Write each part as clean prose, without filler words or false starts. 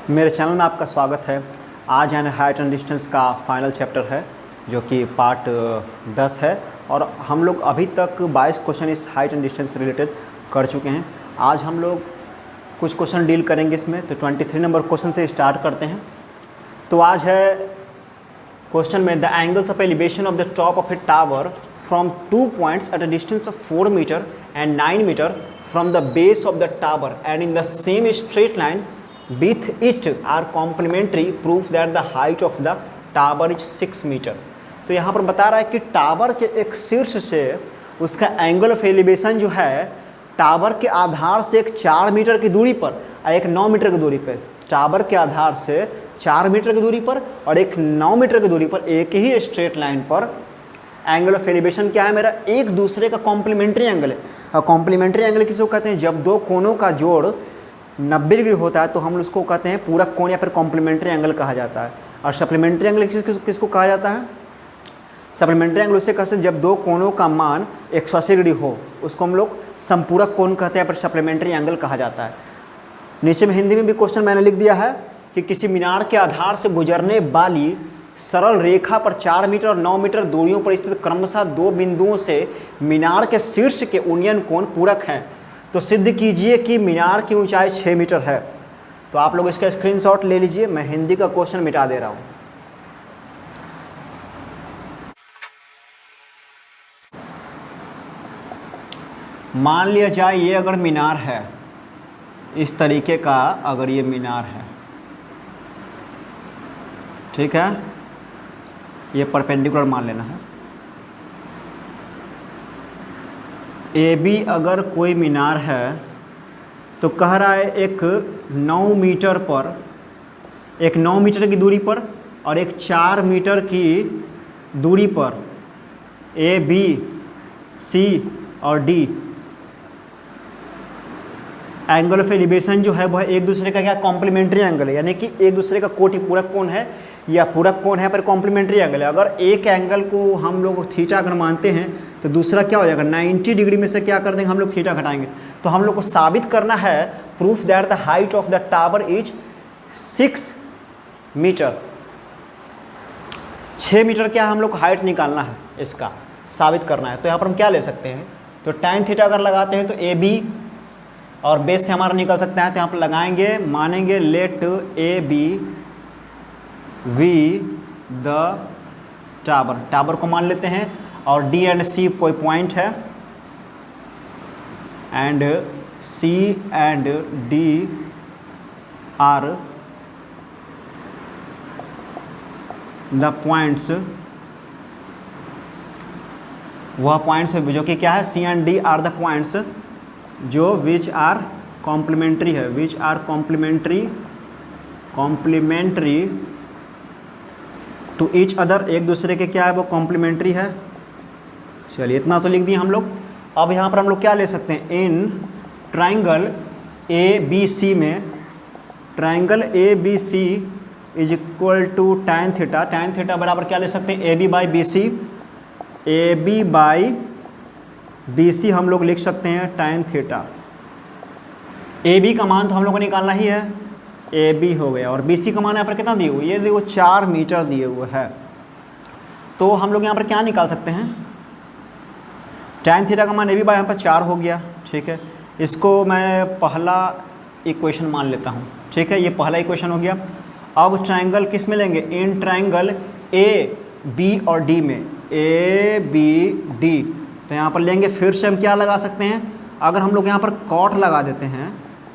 मेरे चैनल में आपका स्वागत है। आज यानी हाइट एंड डिस्टेंस का फाइनल चैप्टर है जो कि पार्ट 10 है और हम लोग अभी तक 22 क्वेश्चन इस हाइट एंड डिस्टेंस से रिलेटेड कर चुके हैं। आज हम लोग कुछ क्वेश्चन डील करेंगे इसमें, तो 23 नंबर क्वेश्चन से स्टार्ट करते हैं। तो आज है क्वेश्चन में the angles of elevation of the top of a tower from 2 points at a distance of 4 metre and 9 metre from the base of the tower and in the same straight line with it are complementary proof that the height of the tower is 6 metre. तो यहाँ पर बता रहा है कि tower के एक शीर्ष से उसका एंगल ऑफ एलिवेशन जो है टावर के आधार से एक 4 मीटर की दूरी पर और एक 9 मीटर की दूरी पर, टावर के आधार से 4 मीटर की दूरी पर और एक 9 मीटर की दूरी पर एक ही स्ट्रेट लाइन पर एंगल ऑफ एलिवेशन क्या है मेरा, एक दूसरे का कॉम्प्लीमेंट्री एंगल है। और कॉम्प्लीमेंट्री एंगल किसको कहते हैं, जब दो कोनों का जोड़ 90 डिग्री होता है तो हम उसको कहते हैं पूरक कोण या फिर कॉम्प्लीमेंट्री एंगल कहा जाता है। और सप्लीमेंट्री एंगल किसको कहा जाता है, सप्लीमेंट्री एंगल उसे कहते हैं जब दो कोनों का मान 180 डिग्री हो, उसको हम लोग संपूरक कोण कहते हैं, पर सप्लीमेंट्री एंगल कहा जाता है। नीचे में हिंदी में भी क्वेश्चन मैंने लिख दिया है कि किसी मीनार के आधार से गुजरने वाली सरल रेखा पर 4 मीटर और 9 मीटर दूरियों पर स्थित क्रमशः दो बिंदुओं से मीनार के शीर्ष के उन्नयन कोण पूरक हैं, तो सिद्ध कीजिए कि मीनार की ऊंचाई 6 मीटर है। तो आप लोग इसका स्क्रीनशॉट ले लीजिए, मैं हिंदी का क्वेश्चन मिटा दे रहा हूं। मान लिया जाए ये अगर मीनार है, इस तरीके का अगर ये मीनार है, ठीक है, ये परपेंडिकुलर मान लेना है। ए बी अगर कोई मीनार है तो कह रहा है एक 9 मीटर पर, एक 9 मीटर की दूरी पर और एक 4 मीटर की दूरी पर ए बी सी और डी एंगल ऑफ एलिवेशन जो है वह एक दूसरे का क्या कॉम्प्लीमेंट्री एंगल है, यानी कि एक दूसरे का कोटि पूरक कोण है या पूरक कोण है पर कॉम्प्लीमेंट्री एंगल है। अगर एक एंगल को हम लोग थीटा अगर मानते हैं तो दूसरा क्या हो जाएगा, 90 डिग्री में से क्या कर देंगे हम लोग, थीटा घटाएंगे। तो हम लोग को साबित करना है proof that the height of the tower is 6 metre. 6 metre क्या हम लोग को हाइट निकालना है, इसका साबित करना है। तो यहाँ पर हम क्या ले सकते हैं, तो tan थीटा अगर लगाते हैं तो ए बी और बेस से हमारा निकल सकता है, तो यहाँ पर लगाएंगे, मानेंगे let A B be the tower, tower को मान लेते हैं और डी एंड सी कोई पॉइंट है and C and D are the points, वह पॉइंट्स जो कि क्या है, C and D are the points जो विच आर कॉम्प्लीमेंट्री है, which are complementary to each other, एक दूसरे के क्या है वो कॉम्प्लीमेंट्री है। चलिए इतना तो लिख दिए हम लोग। अब यहाँ पर हम लोग क्या ले सकते हैं, in triangle A B C में, triangle A B C is equal to tan theta, tan theta बराबर क्या ले सकते हैं, A B by B C, A B by B C हम लोग लिख सकते हैं tan थीटा। ए बी का मान तो हम लोग को निकालना ही है, ए बी हो गया, और बी सी का मान यहाँ पर कितना दिए हुए, ये देखो 4 मीटर दिए हुए है। तो हम लोग यहाँ पर क्या निकाल सकते हैं, tan थीटा का मान ए बी बाई यहाँ पर 4 हो गया, ठीक है। इसको मैं पहला इक्वेशन मान लेता हूँ, ठीक है, ये पहला इक्वेशन हो गया। अब ट्राइंगल किस में लेंगे, इन ट्राइंगल ए बी और डी में, ए बी डी, तो यहाँ पर लेंगे, फिर से हम क्या लगा सकते हैं, अगर हम लोग यहाँ पर कॉट लगा देते हैं,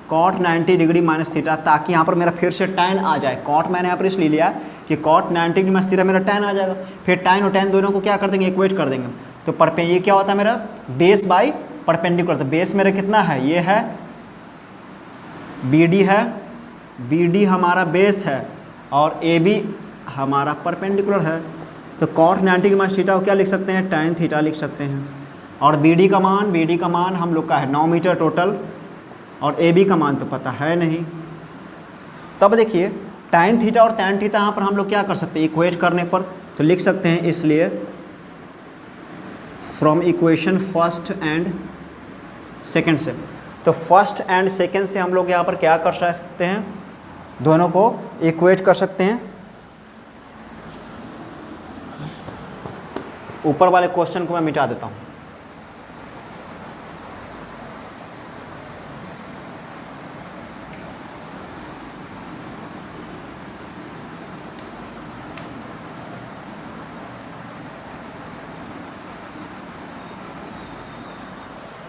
कॉट 90 डिग्री माइनस थीटा, ताकि यहाँ पर मेरा फिर से tan आ जाए। कॉट मैंने यहाँ पर इसलिए लिया कि कॉट 90 डिग्री माइनस थीटा मेरा tan आ जाएगा, फिर tan और tan दोनों को क्या कर देंगे, इक्वेट कर देंगे। तो ये क्या होता है मेरा, बेस बाई परपेंडिकुलर। तो बेस मेरा कितना है, ये है बी डी है, बी डी हमारा बेस है और ए बी हमारा परपेंडिकुलर है। तो कॉट 90 डिग्री माइनस थीटा को क्या लिख सकते हैं, tan थीटा लिख सकते हैं। और बी डी का मान हम लोग का है 9 मीटर टोटल, और ए बी का मान तो पता है नहीं। तब देखिए tan थीटा और tan थीटा यहाँ पर हम लोग क्या कर सकते हैं, इक्वेट करने पर तो लिख सकते हैं, इसलिए from equation first and second से, तो फर्स्ट एंड सेकेंड से हम लोग यहाँ पर क्या कर सकते हैं, दोनों को इक्वेट कर सकते हैं। ऊपर वाले क्वेश्चन को मैं मिटा देता हूँ।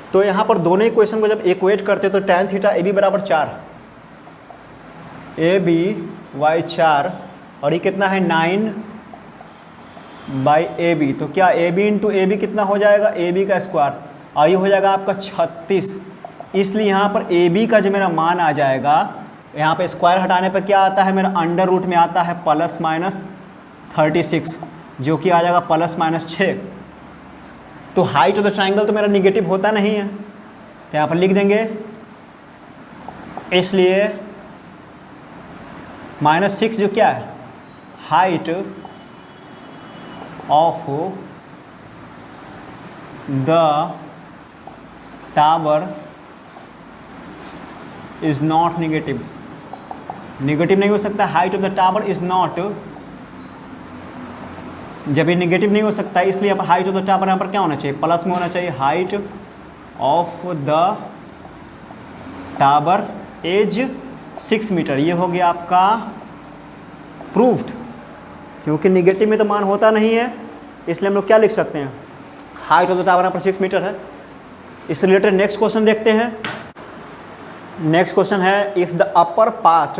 तो यहाँ पर दोनों इक्वेशन को जब इक्वेट करते तो tan थीटा ए बी बराबर 4, ए बी वाई 4, और ये कितना है 9 बाई ए बी। तो क्या A B into A B कितना हो जाएगा, ए बी का स्क्वायर, और ये हो जाएगा आपका 36। इसलिए यहाँ पर ए बी का जो मेरा मान आ जाएगा, यहाँ पे स्क्वायर हटाने पर क्या आता है मेरा, अंडर रूट में आता है प्लस माइनस 36, जो कि आ जाएगा प्लस माइनस 6। तो हाइट ऑफ द ट्राइंगल तो मेरा निगेटिव होता नहीं है, तो यहाँ पर लिख देंगे, इसलिए -6 जो क्या है, height of the tower is not negative. Negative नहीं हो सकता, height of the tower is not, जब ये निगेटिव नहीं हो सकता, इसलिए यहाँ पर हाइट ऑफ द टावर यहाँ पर क्या होना चाहिए, प्लस में होना चाहिए। Height of the tower is 6 metre. ये हो गया आपका प्रूव्ड, क्योंकि निगेटिव में तो मान होता नहीं है, इसलिए हम लोग क्या लिख सकते हैं, हाइट ऑफ द टावर यहाँ पर 6 मीटर है। इससे रिलेटेड नेक्स्ट क्वेश्चन देखते हैं। नेक्स्ट क्वेश्चन है, if the upper part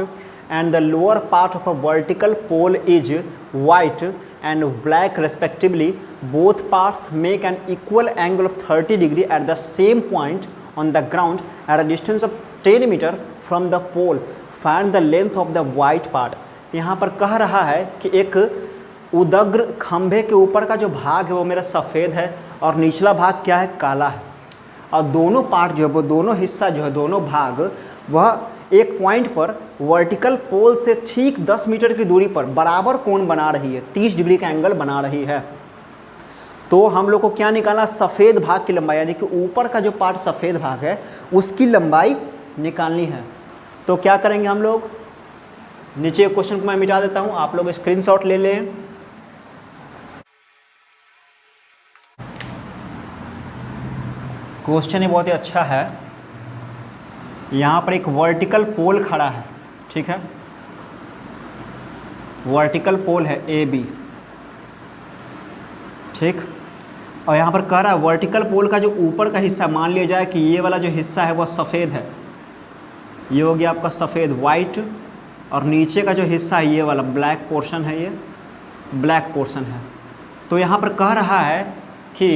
and the lower part of a vertical pole is white and black respectively, both parts make an equal angle of 30 degree at the same point on the ground at a distance of 10 meter from the pole, find the length of the white part। तो यहाँ पर कह रहा है कि एक उदग्र खंभे के ऊपर का जो भाग है वो मेरा सफ़ेद है और निचला भाग क्या है, काला है, और दोनों पार्ट जो है वो दोनों हिस्सा जो है, दोनों भाग वह एक पॉइंट पर वर्टिकल पोल से ठीक 10 मीटर की दूरी पर बराबर कोण बना रही है, 30 डिग्री का एंगल बना रही है। तो हम लोग को क्या निकालना, सफ़ेद भाग की लंबाई, यानी कि ऊपर का जो पार्ट सफ़ेद भाग है उसकी लंबाई निकालनी है। तो क्या करेंगे हम लोग, नीचे क्वेश्चन को मैं मिटा देता हूँ, आप लोग स्क्रीनशॉट ले लें। क्वेश्चन ये बहुत ही अच्छा है। यहाँ पर एक वर्टिकल पोल खड़ा है, ठीक है, वर्टिकल पोल है ए बी, ठीक, और यहाँ पर कह रहा है वर्टिकल पोल का जो ऊपर का हिस्सा, मान लिया जाए कि ये वाला जो हिस्सा है वह सफ़ेद है, ये हो गया आपका सफ़ेद वाइट, और नीचे का जो हिस्सा है ये वाला ब्लैक पोर्शन है, ये ब्लैक पोर्शन है। तो यहाँ पर कह रहा है कि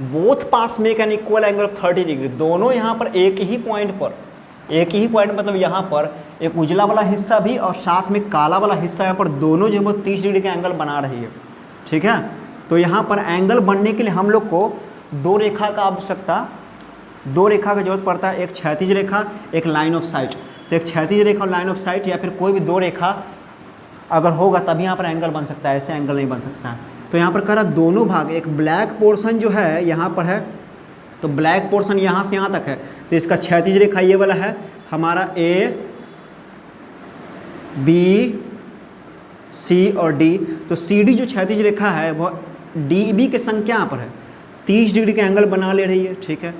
both parts make an equal angle of 30 degree, दोनों यहाँ पर एक ही पॉइंट पर, एक ही पॉइंट मतलब यहाँ पर एक उजला वाला हिस्सा भी और साथ में काला वाला हिस्सा, यहाँ पर दोनों जो है वो 30 डिग्री का एंगल बना रही है, ठीक है। तो यहाँ पर एंगल बनने के लिए हम लोग को दो रेखा का आवश्यकता, दो रेखा की जरूरत पड़ता है, एक क्षैतिज रेखा, एक लाइन ऑफ साइट। तो एक क्षैतिज रेखा और लाइन ऑफ साइट या फिर कोई भी दो रेखा अगर होगा तभी यहाँ पर एंगल बन सकता है, ऐसे एंगल नहीं बन सकता है। तो यहाँ पर कह रहा दोनों भाग, एक ब्लैक पोर्शन जो है यहाँ पर है, तो ब्लैक पोर्शन यहाँ से यहाँ तक है, तो इसका क्षैतिज रेखा ये वाला है हमारा ए बी सी और डी। तो सी डी जो क्षैतिज रेखा है वह डी बी के संग यहाँ पर है, 30 डिग्री का एंगल बना ले रही है, ठीक है।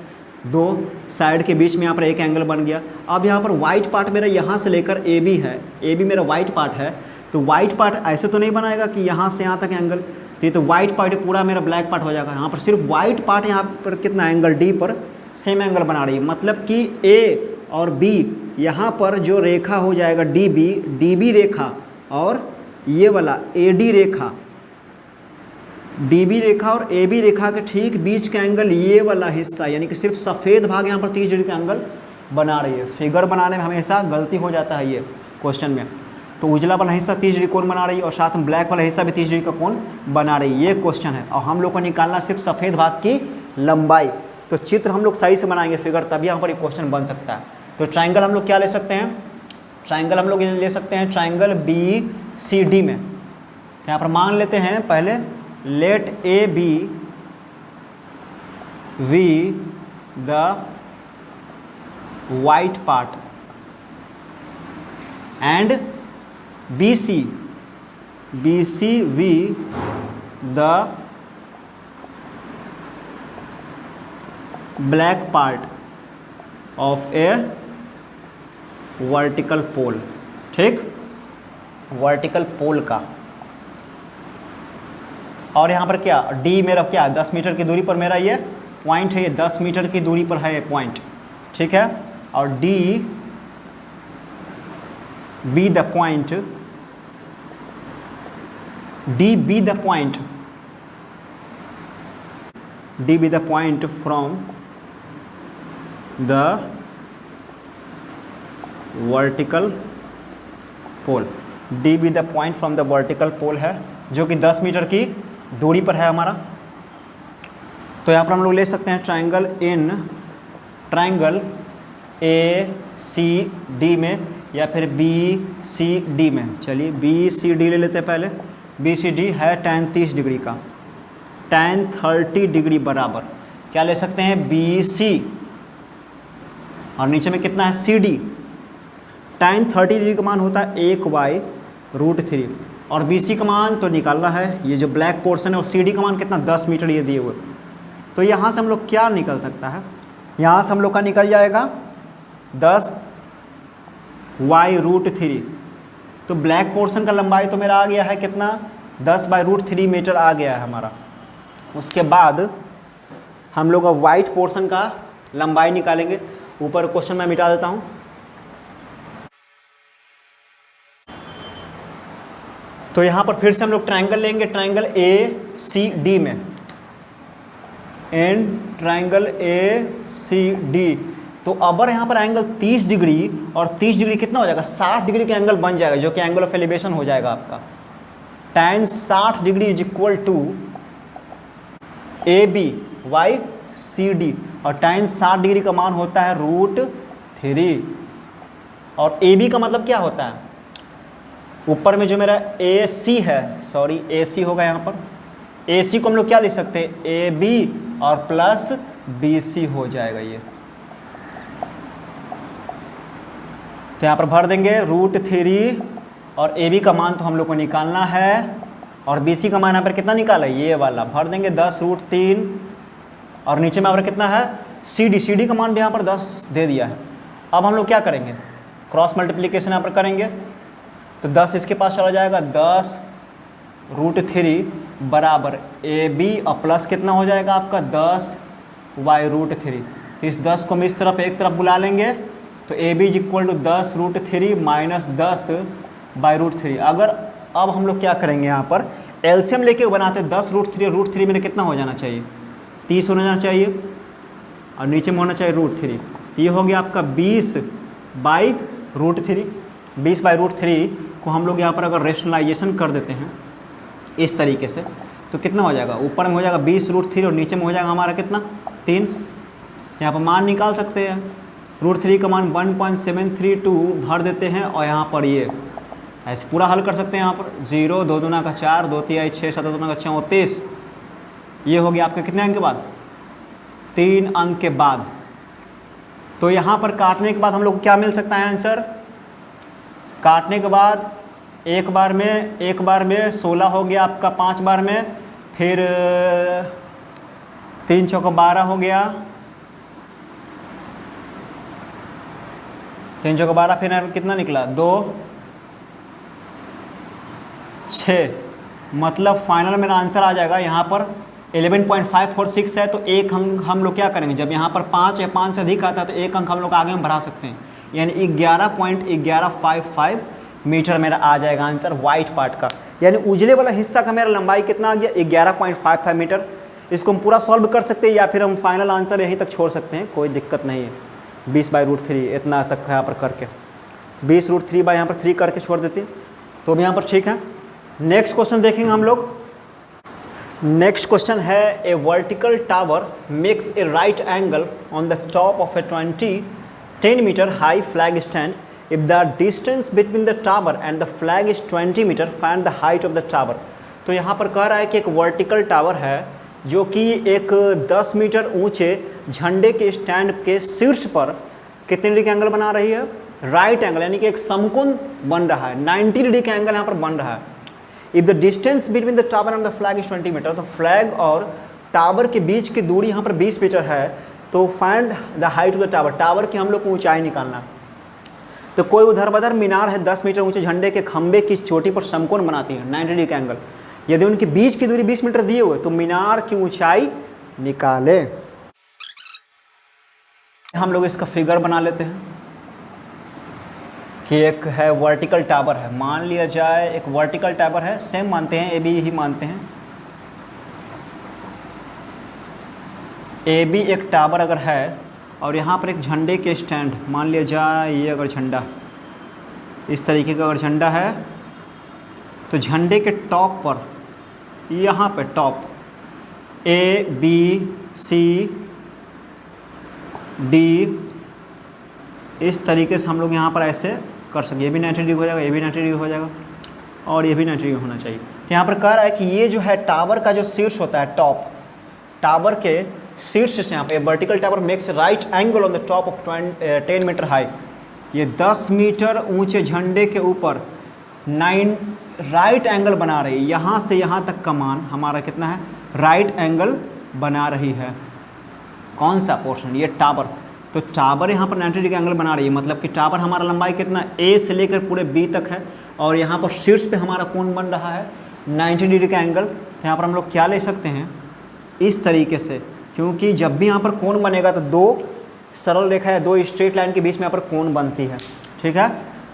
दो साइड के बीच में यहाँ पर एक एंगल बन गया। अब यहाँ पर वाइट पार्ट मेरा यहाँ से लेकर ए बी है, ए बी मेरा वाइट पार्ट है, तो वाइट पार्ट ऐसे तो नहीं बनाएगा कि यहाँ से यहाँ तक एंगल, तो ये तो वाइट पार्ट पूरा मेरा ब्लैक पार्ट हो जाएगा। यहाँ पर सिर्फ वाइट पार्ट यहाँ पर कितना एंगल डी पर सेम एंगल बना रही है, मतलब कि ए और बी यहाँ पर जो रेखा हो जाएगा डी बी रेखा, और ये वाला ए डी रेखा, डी बी रेखा और ए बी रेखा के ठीक बीच का एंगल ये वाला हिस्सा, यानी कि सिर्फ सफ़ेद भाग यहाँ पर 30 डिग्री का एंगल बना रही है। फिगर बनाने में हमेशा गलती हो जाता है ये क्वेश्चन में। तो उजला वाला हिस्सा 30 डिग्री कोण बना रही है और साथ में ब्लैक वाला हिस्सा भी 30 डिग्री का कोण बना रही है, ये क्वेश्चन है। और हम लोग को निकालना सिर्फ सफ़ेद भाग की लंबाई। तो चित्र हम लोग सही से बनाएंगे फिगर, तभी यहाँ पर एक क्वेश्चन बन सकता है। तो ट्राइंगल हम लोग क्या ले सकते हैं, ट्राइंगल हम लोग ले सकते हैं ट्राइंगल बी सी डी में। तो यहाँ पर मान लेते हैं पहले, let A B be the white part and BCV the black part of a vertical pole। ठीक, वर्टिकल पोल का। और यहाँ पर क्या D मेरा क्या 10 मीटर की दूरी पर मेरा ये पॉइंट है, ये 10 मीटर की दूरी पर है ये पॉइंट, ठीक है। और D be the point, D be the point, D be the point from the vertical pole, D be the point from the vertical pole है, जो कि 10 मीटर की दूरी पर है हमारा। तो यहाँ पर हम लोग ले सकते हैं ट्राइंगल ACD में या फिर BCD में। चलिए BCD ले लेते हैं पहले। BCD है tan 30 डिग्री का, tan 30 डिग्री बराबर क्या ले सकते हैं BC, और नीचे में कितना है CD। tan 30 डिग्री का मान होता है 1/√3 और BC का मान तो निकालना है, ये जो ब्लैक पोर्शन है, और CD का मान कितना 10 मीटर ये दिए हुए। तो यहाँ से हम लोग क्या निकल सकता है, यहाँ से हम लोग का निकल जाएगा 10/√3। तो ब्लैक पोर्शन का लंबाई तो मेरा आ गया है कितना 10/√3 मीटर आ गया है हमारा। उसके बाद हम लोग अब वाइट पोर्शन का लंबाई निकालेंगे। ऊपर क्वेश्चन मैं मिटा देता हूँ। तो यहाँ पर फिर से हम लोग ट्रायंगल लेंगे, ट्रायंगल ACD में, एंड ट्रायंगल ACD। तो अबर यहाँ पर एंगल 30 डिग्री और 30 डिग्री कितना हो जाएगा 60 डिग्री का एंगल बन जाएगा, जो कि एंगल ऑफ एलिवेशन हो जाएगा आपका। tan 60 degree is equal to AB/CD, और tan 60 डिग्री का मान होता है √3। और AB का मतलब क्या होता है, ऊपर में जो मेरा AC है, सॉरी AC होगा यहाँ पर, AC को हम लोग क्या लिख सकते हैं AB और प्लस BC हो जाएगा ये। तो यहाँ पर भर देंगे √3 और AB का मान तो हम लोग को निकालना है, और BC का मान यहाँ पर कितना निकाला है ये वाला, भर देंगे 10√3 और नीचे में यहाँ पर कितना है CD का मान भी यहाँ पर 10 दे दिया है। अब हम लोग क्या करेंगे, क्रॉस मल्टीप्लिकेशन यहाँ पर करेंगे। तो 10 इसके पास चला जाएगा, 10√3 बराबर AB और प्लस कितना हो जाएगा आपका 10/√3। तो इस 10 को हम इस तरफ एक तरफ बुला लेंगे, तो AB is equal to 10√3 minus 10/√3। अगर अब हम लोग क्या करेंगे, यहाँ पर एलसीएम लेके बनाते हैं 10√3, √3 में कितना हो जाना चाहिए 30 होना चाहिए, और नीचे में होना चाहिए √3। ये हो गया आपका 20/√3। 20/√3 को हम लोग यहाँ पर अगर रेशनलाइजेशन कर देते हैं इस तरीके से, तो कितना हो जाएगा, ऊपर में हो जाएगा 20√3 और नीचे में हो जाएगा हमारा कितना 3। यहाँ पर मान निकाल सकते हैं, √3 का मान 1.732 भर देते हैं, और यहाँ पर ये ऐसे पूरा हल कर सकते हैं। यहाँ पर 0 2 दूना का 4, 2 3 6 7 दूना का 34, ये हो गया आपका कितने अंक के बाद 3 अंक के बाद। तो यहाँ पर काटने के बाद हम लोग को क्या मिल सकता है आंसर, काटने के बाद एक बार में 16 हो गया आपका, 5 बार में फिर 3 चौका 12 हो गया, 3 चौका 12, फिर कितना निकला 2 6, मतलब फाइनल मेरा आंसर आ जाएगा यहाँ पर 11.546 है। तो एक अंक हम लोग क्या करेंगे, जब यहाँ पर 5 या 5 से अधिक आता है तो एक अंक हम लोग आगे में बढ़ा सकते हैं, यानी 11.1155 मीटर मेरा आ जाएगा आंसर वाइट पार्ट का। यानी उजले वाला हिस्सा का मेरा लंबाई कितना आ गया 11.55 मीटर। इसको हम पूरा सॉल्व कर सकते हैं या फिर हम फाइनल आंसर यहीं तक छोड़ सकते हैं, कोई दिक्कत नहीं है। 20/√3 इतना तक यहाँ पर करके 20√3 यहाँ पर 3 करके छोड़ देते हैं, तो अब यहाँ पर ठीक है। नेक्स्ट क्वेश्चन देखेंगे हम लोग। नेक्स्ट क्वेश्चन है, a vertical tower makes a right angle on the top of a 10 metre high flag stand if the distance between the tower and the flag is 20 metre, find the height of the tower. तो यहाँ पर कह रहा है कि एक vertical tower है जो कि एक 10 मीटर ऊंचे झंडे के स्टैंड के शीर्ष पर कितने डिग्री का एंगल बना रही है राइट एंगल यानी कि एक समकोण बन रहा है, 90 डिग्री का एंगल यहाँ पर बन रहा है। If the distance between the tower and the flag is 20 metre, तो फ्लैग और टावर के बीच की दूरी यहाँ पर 20 मीटर है, तो find the height of the tower, tower की हम लोग को ऊंचाई निकालना। तो कोई उधर मीनार है 10 मीटर ऊंचे झंडे के खंबे की चोटी पर समकोण बनाती है 90 डिग्री का एंगल, यदि उनके बीच की दूरी 20 मीटर दिए हुए तो मीनार की ऊंचाई निकाले। हम लोग इसका फिगर बना लेते हैं कि एक है वर्टिकल टावर है, मान लिया जाए एक वर्टिकल टावर है, सेम मानते हैं, ए बी ही मानते हैं, ए बी एक टावर अगर है और यहाँ पर एक झंडे के स्टैंड, मान लिया जाए ये अगर झंडा इस तरीके का अगर झंडा है, तो झंडे के टॉप पर यहाँ पे top A B C D इस तरीके से हम लोग यहाँ पर ऐसे कर सकें। ये भी 90 डिग्री हो जाएगा, ये भी 90 डिग्री हो जाएगा और ये भी 90 डिग्री होना चाहिए। तो यहाँ पर कह रहा है कि ये जो है टावर का जो शीर्ष होता है टॉप, टावर के शीर्ष से यहाँ पे vertical tower makes right angle on the top of 10 metre high, ये 10 मीटर ऊंचे झंडे के ऊपर 9 राइट एंगल बना रही है। यहाँ से यहाँ तक का मान हमारा कितना है, राइट एंगल बना रही है। कौन सा पोर्शन, ये टावर, तो टावर यहाँ पर 90 डिग्री का एंगल बना रही है, मतलब कि टावर हमारा लंबाई कितना ए से लेकर पूरे बी तक है और यहाँ पर शीर्ष पे हमारा कोण बन रहा है 90 डिग्री का एंगल। तो यहाँ पर हम लोग क्या ले सकते हैं, इस तरीके से, क्योंकि जब भी यहाँ पर कोण बनेगा तो दो सरल रेखा या दो स्ट्रेट लाइन के बीच में यहाँ पर कोण बनती है, ठीक है।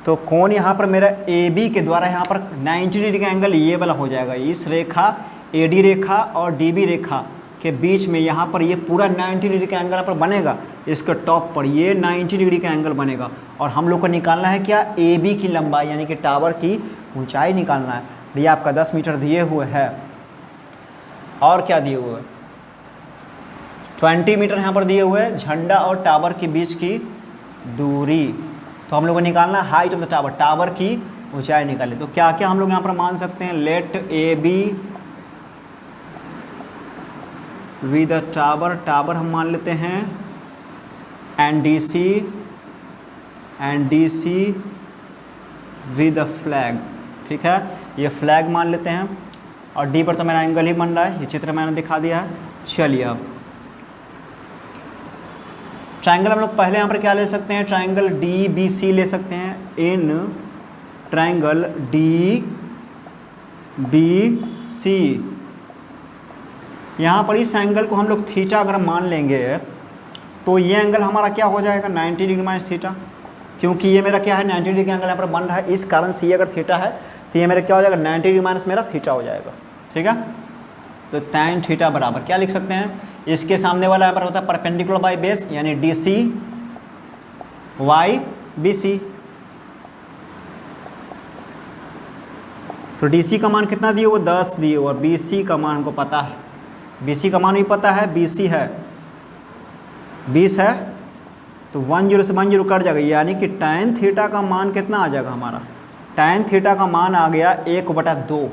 तो कोण यहाँ पर मेरा ए बी के द्वारा यहाँ पर 90 डिग्री का एंगल ये वाला हो जाएगा, इस रेखा ए डी रेखा और डी बी रेखा के बीच में यहाँ पर ये पूरा 90 डिग्री का एंगल यहाँ पर बनेगा, इसके टॉप पर ये 90 डिग्री का एंगल बनेगा। और हम लोग को निकालना है क्या, ए बी की लंबाई यानी कि टावर की ऊंचाई निकालना है। भैया आपका 10 मीटर दिए हुए है और क्या दिए हुए, 20 मीटर यहाँ पर दिए हुए झंडा और टावर के बीच की दूरी। तो हम लोग को निकालना है height of the tower, tower की ऊंचाई निकाले। तो क्या क्या हम लोग यहाँ पर मान सकते हैं, let A B be the tower, tower हम मान लेते हैं and D C be the flag, ठीक है, ये फ्लैग मान लेते हैं। और डी पर तो मेरा एंगल ही बन रहा है, ये चित्र मैंने दिखा दिया है। चलिए अब ट्रायंगल हम लोग पहले यहाँ पर क्या ले सकते हैं, ट्रायंगल डी बी सी ले सकते हैं। In triangle D B C, यहाँ पर इस एंगल को हम लोग थीटा अगर मान लेंगे तो ये एंगल हमारा क्या हो जाएगा, 90 डिग्री माइनस थीटा, क्योंकि ये मेरा क्या है 90 डिग्री का एंगल यहाँ पर बन रहा है, इस कारण से ये अगर थीटा है तो ये मेरा क्या हो जाएगा 90 डिग्री माइनस मेरा थीटा हो जाएगा, ठीक है। तो tan थीटा बराबर क्या लिख सकते हैं, इसके सामने वाला यहाँ पर होता है परपेंडिकुलर बाई बेस यानी D C by B C. तो डी सी का मान कितना दिए, वो 10 दिए और बी सी का मान को पता है, बी सी का मान भी पता है, बी सी है 20 है, तो 10 से 10 कट जाएगा, यानी कि tan थीटा का मान कितना आ जाएगा हमारा, tan थीटा का मान आ गया 1/2।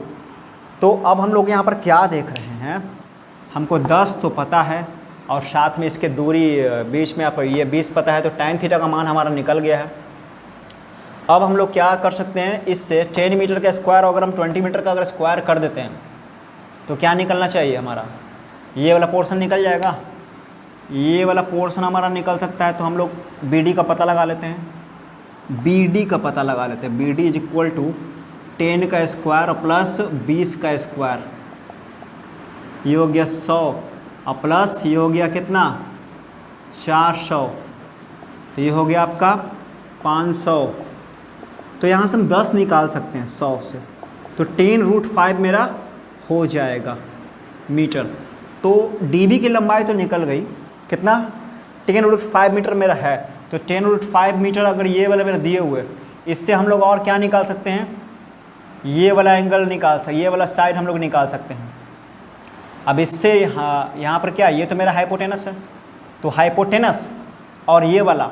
तो अब हम लोग यहाँ पर क्या देख रहे हैं, हमको 10 तो पता है और साथ में इसके दूरी बीच में आप ये 20 पता है, तो tan थीटा का मान हमारा निकल गया है। अब हम लोग क्या कर सकते हैं, इससे 10 मीटर का स्क्वायर अगर हम 20 मीटर का अगर स्क्वायर कर देते हैं तो क्या निकलना चाहिए हमारा, ये वाला पोर्शन निकल जाएगा, ये वाला पोर्शन हमारा निकल सकता है। तो हम लोग बी डी का पता लगा लेते हैं, बी डी का पता लगा लेते हैं। B D is equal to 10 का स्क्वायर प्लस 20 का स्क्वायर, ये हो गया 100 और प्लस ये हो गया कितना 400, तो ये हो गया आपका 500। तो यहाँ से हम 10 निकाल सकते हैं 100 से, तो 10√5 मेरा हो जाएगा मीटर। तो डीबी की लंबाई तो निकल गई, कितना 10√5 मीटर मेरा है, तो 10√5 मीटर अगर ये वाला मेरा दिए हुए, इससे हम लोग और क्या निकाल सकते हैं, ये वाला एंगल निकाल सकते, ये वाला साइड हम लोग निकाल सकते हैं। अब इससे यहाँ पर क्या, ये तो मेरा हाइपोटेनस है, तो हाइपोटेनस और ये वाला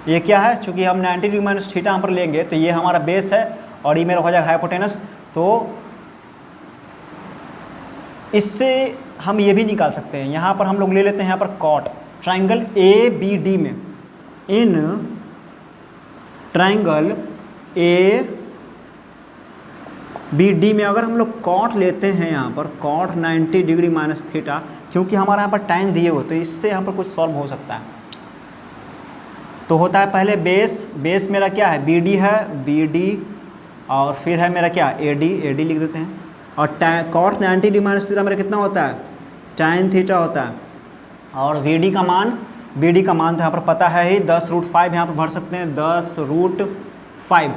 ये क्या है, चूँकि हम 90 डिग्री माइनस थीटा यहाँ पर लेंगे तो ये हमारा बेस है और ये मेरा हो जाएगा हाइपोटेनस। तो इससे हम ये भी निकाल सकते हैं, यहाँ पर हम लोग ले लेते हैं यहाँ पर cot, triangle A B D में in triangle A B D में अगर हम लोग कॉट लेते हैं यहाँ पर कॉट 90 डिग्री माइनस थीटा, क्योंकि हमारा यहाँ पर tan दिए हो तो इससे यहाँ पर कुछ सॉल्व हो सकता है। तो होता है पहले बेस मेरा क्या है बी डी है, बी डी और फिर है मेरा क्या ए डी लिख देते हैं। और कॉट 90 डिग्री माइनस थीटा मेरा कितना होता है tan थीटा होता है। और बी डी का मान तो यहाँ पर पता है ही 10√5 यहाँ पर भर सकते हैं 10√5।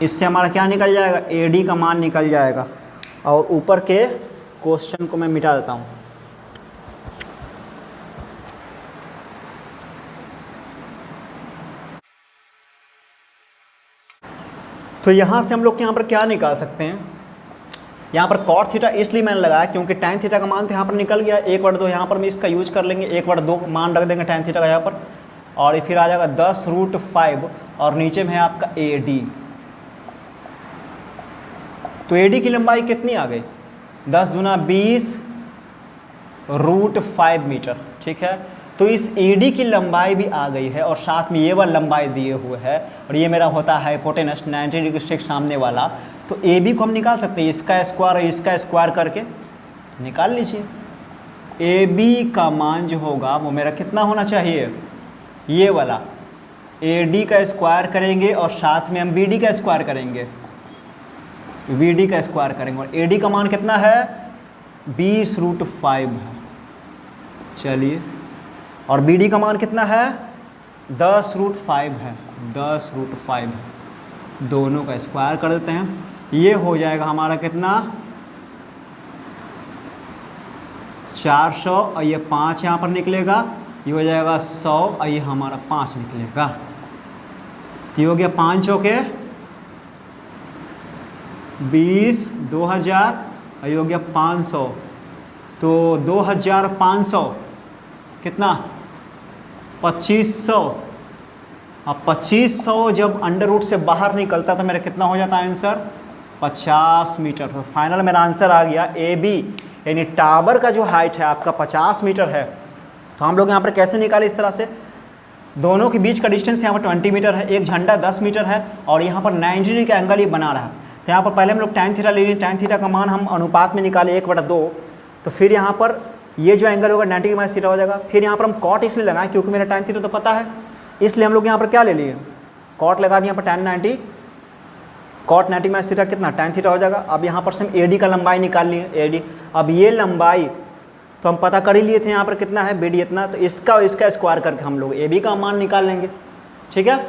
इससे हमारा क्या निकल जाएगा ए डी का मान निकल जाएगा। और ऊपर के क्वेश्चन को मैं मिटा देता हूँ। तो यहाँ से हम लोग यहाँ पर क्या निकाल सकते हैं, यहाँ पर कॉट थीटा इसलिए मैंने लगाया क्योंकि tan थीटा का मान तो यहाँ पर निकल गया 1/2। यहाँ पर मैं इसका यूज कर लेंगे 1/2 मान रख देंगे tan थीटा का यहाँ पर। और फिर आ जाएगा 10√5 और नीचे में है आपका ए डी। तो ए डी की लंबाई कितनी आ गई 10 दूना 20√5 मीटर। ठीक है, तो इस ए डी की लंबाई भी आ गई है और साथ में ये वाला लंबाई दिए हुए है और ये मेरा होता है हाइपोटेनस 90 डिग्री से सामने वाला। तो ए बी को हम निकाल सकते हैं इसका स्क्वायर और इसका स्क्वायर करके निकाल लीजिए। ए बी का मान जो होगा वो मेरा कितना होना चाहिए ये वाला, ए डी का स्क्वायर करेंगे और साथ में हम बी डी का स्क्वायर करेंगे, बी डी का स्क्वायर करेंगे। और ए डी का मान कितना है 20√5 है। चलिए, और बी डी का मान कितना है 10√5 है, 10√5 दोनों का स्क्वायर कर देते हैं। ये हो जाएगा हमारा कितना 400 और ये 5 यहाँ पर निकलेगा, ये हो जाएगा 100 और ये हमारा 5 निकलेगा। तो ये हो गया 5 चौके 20, 2000 और ये हो गया 500। तो 2500 कितना 2500। अब 2500 जब अंडर रूट से बाहर निकलता तो मेरा कितना हो जाता है आंसर 50 मीटर। तो फाइनल मेरा आंसर आ गया ए बी, यानी टावर का जो हाइट है आपका 50 मीटर है। तो हम लोग यहाँ पर कैसे निकाले इस तरह से, दोनों के बीच का डिस्टेंस यहाँ पर 20 मीटर है, एक झंडा 10 मीटर है और यहाँ पर 90 डिग्री का एंगल ये बना रहा है। तो यहाँ पर पहले हम लोग tan थीटा ले लिए, tan थीटा का मान हम अनुपात में निकाले 1/2। तो फिर यहाँ पर ये जो एंगल होगा 90 माइनस थीटा हो जाएगा। फिर यहाँ पर हम कॉट इसलिए लगाएं क्योंकि मेरा tan थीटा तो पता है, इसलिए हम लोग यहाँ पर क्या ले लिए कॉट लगा दिए। यहाँ पर tan 90 कॉट 90 माइनस थीटा कितना tan थीटा हो जाएगा। अब यहाँ पर से हम ए डी का लंबाई निकाल लिए, ए डी। अब ये लंबाई तो हम पता कर ही लिए थे यहाँ पर कितना है बी डी इतना, तो इसका और इसका स्क्वायर करके हम लोग ए बी का मान निकाल लेंगे। ठीक है,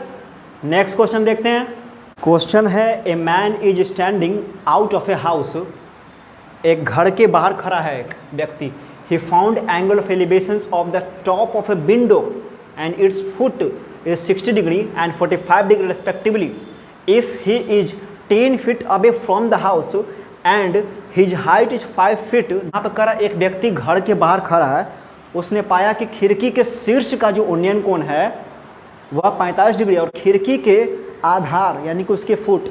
नेक्स्ट क्वेश्चन देखते हैं। क्वेश्चन है a man is standing out of a house, एक घर के बाहर खड़ा है एक व्यक्ति। He found angle of elevations of the top of a window and it's foot is 60 degree and 45 degree respectively. If he is 10 feet away from the house and his height is 5 feet. यहाँ पर करा एक व्यक्ति घर के बाहर खड़ा है, उसने पाया कि खिड़की के शीर्ष का जो उन्नयन कोण है वह 45 डिग्री और खिड़की के आधार यानी कि उसके फुट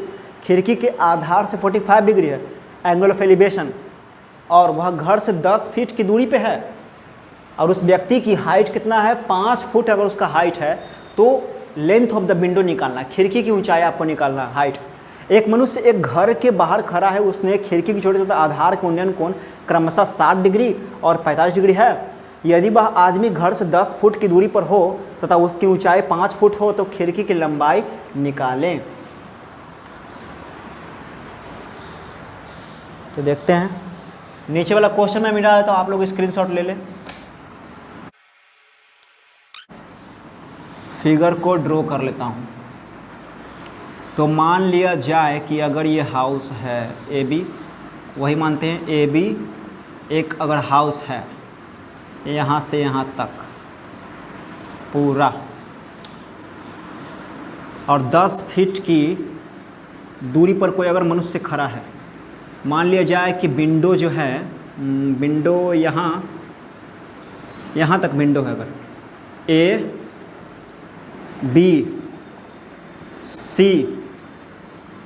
खिड़की के आधार से 45 डिग्री है एंगल ऑफ एलिवेशन, और वह घर से 10 फीट की दूरी पे है। और उस व्यक्ति की हाइट कितना है 5 फुट। अगर उसका हाइट है तो लेंथ ऑफ द विंडो निकालना, खिड़की की ऊंचाई आपको निकालना हाइट। एक मनुष्य एक घर के बाहर खड़ा है, उसने खिड़की की छोटे छोटे आधार के उन्नयन कोण क्रमशः 60 डिग्री और 45 डिग्री है। यदि वह आदमी घर से 10 फुट की दूरी पर हो तथा उसकी ऊंचाई 5 फुट हो तो खिड़की की लंबाई निकालें। तो देखते हैं, नीचे वाला क्वेश्चन में मिला है तो आप लोग स्क्रीनशॉट ले लें। फिगर को ड्रॉ कर लेता हूँ। तो मान लिया जाए कि अगर ये हाउस है ए बी, वही मानते हैं ए बी एक अगर हाउस है यहाँ से यहाँ तक पूरा, और 10 फीट की दूरी पर कोई अगर मनुष्य खड़ा है। मान लिया जाए कि विंडो जो है, विंडो यहाँ तक विंडो है, अगर ए बी सी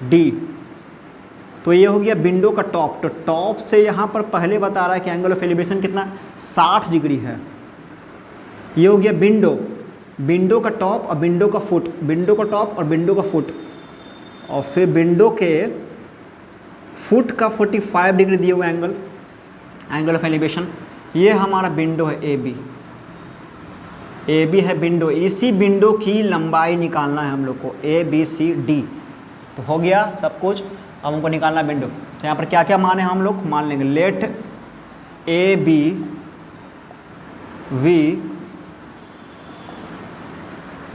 डी, तो ये हो गया विंडो का टॉप। तो टॉप से यहाँ पर पहले बता रहा है कि एंगल ऑफ एलिवेशन कितना 60 डिग्री है। ये हो गया विंडो, विंडो का टॉप और विंडो का फुट, विंडो का टॉप और विंडो का फुट, और फिर विंडो के फुट का 45 डिग्री दिए हुए एंगल, एंगल ऑफ एलिवेशन। ये हमारा विंडो है ए बी, ए बी है विंडो। इसी विंडो की लंबाई निकालना है हम लोग को, ए बी सी डी। तो हो गया सब कुछ, अब हमको निकालना है विंडो। तो यहाँ पर क्या क्या मान है हम लोग मान लेंगे, let A B be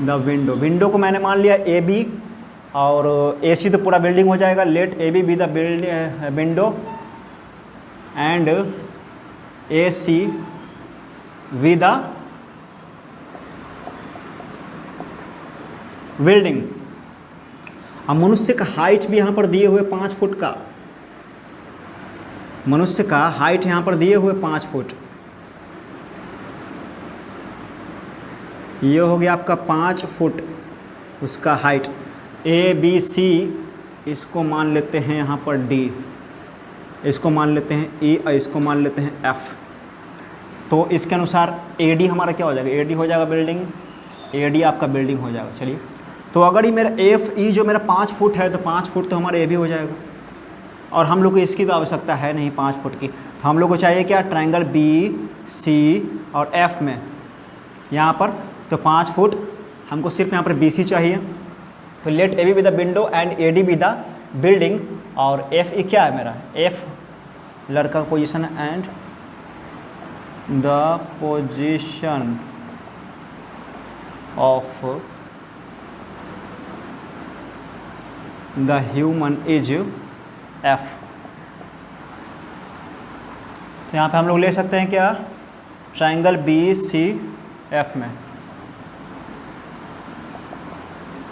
the window, window को मैंने मान लिया ए बी, और ए सी तो पूरा बिल्डिंग हो जाएगा। Let A B the window and A C be the building. अब मनुष्य का हाइट भी यहाँ पर दिए हुए 5 फुट का, मनुष्य का हाइट यहाँ पर दिए हुए 5 फुट। ये हो गया आपका 5 फुट उसका हाइट। ए बी सी इसको मान लेते हैं यहाँ पर डी, इसको मान लेते हैं ई, और इसको मान लेते हैं एफ। तो इसके अनुसार ए डी हमारा क्या हो जाएगा, ए डी हो जाएगा बिल्डिंग, ए डी आपका बिल्डिंग हो जाएगा। चलिए, तो अगर ये मेरा एफ ई जो मेरा 5 फुट है, तो 5 फुट तो हमारा ए भी हो जाएगा, और हम लोग को इसकी तो आवश्यकता है नहीं 5 फुट की। तो हम लोग को चाहिए क्या, ट्रायंगल बी सी और एफ में यहाँ पर, तो 5 फुट हमको सिर्फ यहाँ पर बी सी चाहिए। तो let A B be the window and A D be the building, और एफ ई क्या है मेरा, एफ लड़का का पोजीशन है, and the position of the human is F. तो यहाँ पे हम लोग ले सकते हैं क्या, ट्रायंगल बी सी एफ में,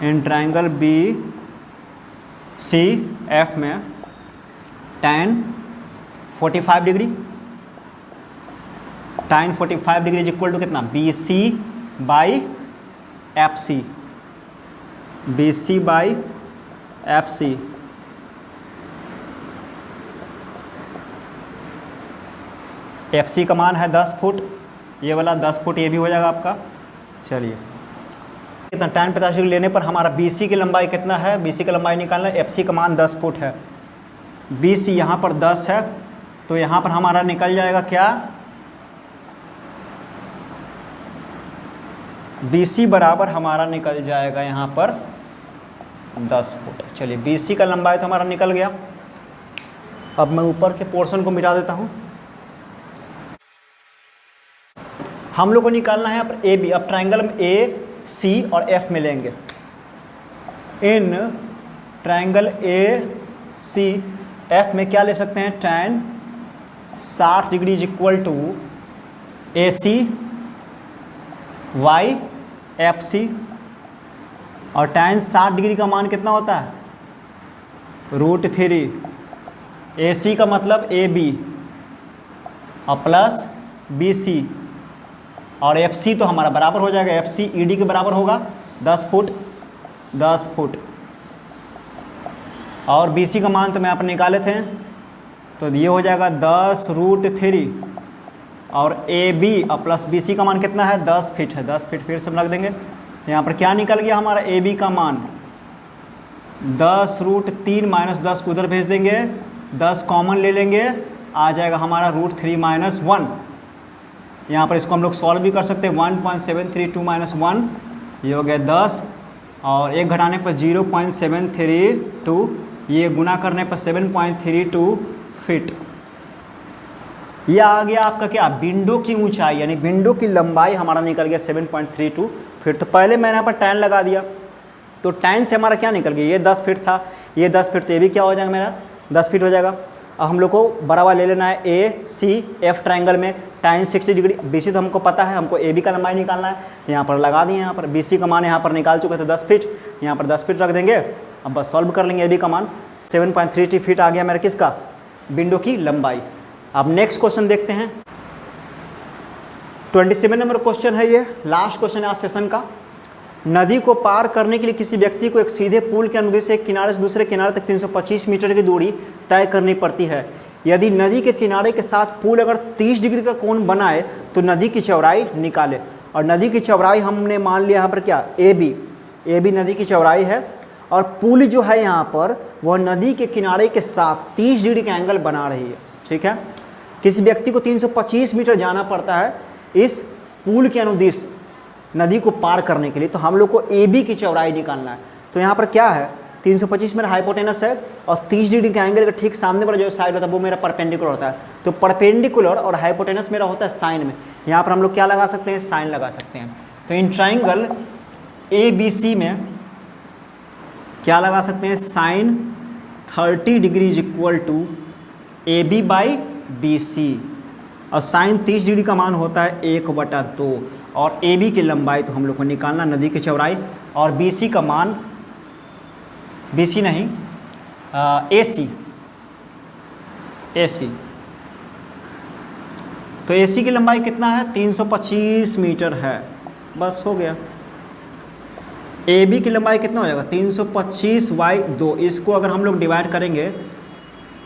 in triangle B C F में tan 45 degree, tan 45 degree is equal to कितना, B C by F C, B C by F C. F C का मान है 10 फुट, ये वाला 10 फुट ये भी हो जाएगा आपका। चलिए, कितना tan 50 डिग्री लेने पर हमारा बी सी की लंबाई कितना है, बी सी की लंबाई निकालना है, एफ सी का मान 10 फुट है, बी सी यहाँ पर 10 है, तो यहाँ पर हमारा निकल जाएगा क्या, बी सी बराबर हमारा निकल जाएगा यहाँ पर 10 फुट। चलिए, बी सी का लंबाई तो हमारा निकल गया। अब मैं ऊपर के पोर्शन को मिटा देता हूँ। हम लोग को निकालना है यहाँ पर ए बी। अब ट्रायंगल में ए सी और एफ मिलेंगे, इन ट्रायंगल ए सी एफ में क्या ले सकते हैं, tan 60 degree is equal to A C by F C, और tan 60 डिग्री का मान कितना होता है, √3। ए सी का मतलब ए बी और प्लस बी सी, और एफ सी तो हमारा बराबर हो जाएगा, एफ सी ई डी के बराबर होगा 10 फुट 10 फुट, और बी सी का मान तो मैं यहाँ पर निकाले थे, तो ये हो जाएगा 10√3, और ए बी और प्लस बी सी का मान कितना है, 10 फीट है, 10 फीट फिर से हम रख देंगे। तो यहाँ पर क्या निकल गया हमारा, ए बी का मान 10√3 माइनस 10 को उधर भेज देंगे, 10 कॉमन ले लेंगे, आ जाएगा हमारा √3 - 1। यहाँ पर इसको हम लोग सॉल्व भी कर सकते हैं, 1.732 - 1, ये हो गया 10, और एक घटाने पर 0.732, ये गुना करने पर 7.32 फीट। ये आ गया आपका क्या, विंडो की ऊंचाई, यानी विंडो की लंबाई हमारा निकल गया 7.32 फीट। तो पहले मैंने यहाँ पर tan लगा दिया, तो tan से हमारा क्या निकल गया, ये 10 फीट था, ये 10 फीट, तो ये भी क्या हो जाएगा मेरा 10 फीट हो जाएगा। अब हम लोग को बराबर ले लेना है ए सी एफ ट्रायंगल में tan 60 डिग्री, बी सी तो हमको पता है, हमको ए बी का लंबाई निकालना है, तो यहाँ पर लगा दिए। यहाँ पर बी सी का मान यहाँ पर निकाल चुके थे 10 फीट, यहाँ पर 10 फीट रख देंगे। अब बस सॉल्व कर लेंगे, ए बी का मान 7.32 फीट आ गया मेरा किसका, विंडो की लंबाई। अब नेक्स्ट क्वेश्चन देखते हैं, 27 नंबर क्वेश्चन है, ये लास्ट क्वेश्चन है आज सेशन का। नदी को पार करने के लिए किसी व्यक्ति को एक सीधे पुल के अनुदेश से एक किनारे से दूसरे किनारे तक 325 मीटर की दूरी तय करनी पड़ती है। यदि नदी के किनारे के साथ पुल अगर 30 डिग्री का कोण बनाए तो नदी की चौड़ाई निकाले। और नदी की चौड़ाई हमने मान लिया यहाँ पर क्या, ए बी नदी की चौड़ाई है। और पुल जो है यहाँ पर वह नदी के किनारे के साथ 30 डिग्री का एंगल बना रही है। ठीक है, किसी व्यक्ति को 325 मीटर जाना पड़ता है इस पुल के अनुदिश नदी को पार करने के लिए, तो हम लोग को ए बी की चौड़ाई निकालना है। तो यहाँ पर क्या है, 325 मेरा हाइपोटेनस है और 30 डिग्री का एंगल का ठीक सामने पर जो साइड होता है वो मेरा परपेंडिकुलर होता है। तो परपेंडिकुलर और हाइपोटेनस मेरा होता है साइन में। यहाँ पर हम लोग क्या लगा सकते हैं, साइन लगा सकते हैं। तो in triangle A B C में क्या लगा सकते हैं, sine 30 degree is equal to A B by B C. और साइन 30 डिग्री का मान होता है 1/2 और ए बी की लंबाई तो हम लोग को निकालना नदी की चौड़ाई, और बी सी का मान, बी सी नहीं ए सी, तो ए सी की लंबाई कितना है, 325 मीटर है। बस हो गया। ए बी की लंबाई कितना हो जाएगा, 325/2। इसको अगर हम लोग डिवाइड करेंगे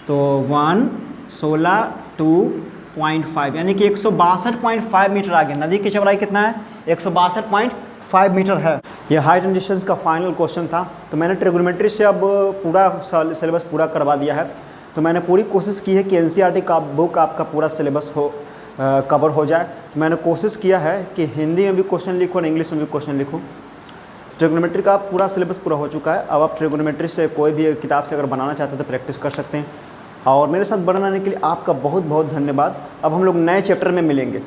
तो 116.2.5 यानी कि 162.5 मीटर आ गया। नदी की चौड़ाई कितना है, 162.5 मीटर है। ये हाइट एंड डिस्टेंस का फाइनल क्वेश्चन था। तो मैंने ट्रिग्नोमेट्री से अब पूरा सिलेबस पूरा करवा दिया है। तो मैंने पूरी कोशिश की है कि एनसीईआरटी का बुक आपका पूरा सिलेबस कवर हो जाए। तो मैंने कोशिश किया है कि हिंदी में भी क्वेश्चन लिखूँ और इंग्लिश में भी क्वेश्चन लिखूँ। ट्रिग्नोमेट्री का पूरा सिलेबस पूरा हो चुका है। अब आप ट्रिग्नोमेट्री से कोई भी किताब से अगर बनाना चाहते हैं तो प्रैक्टिस कर सकते हैं। और मेरे साथ बनाने के लिए आपका बहुत बहुत धन्यवाद। अब हम लोग नए चैप्टर में मिलेंगे।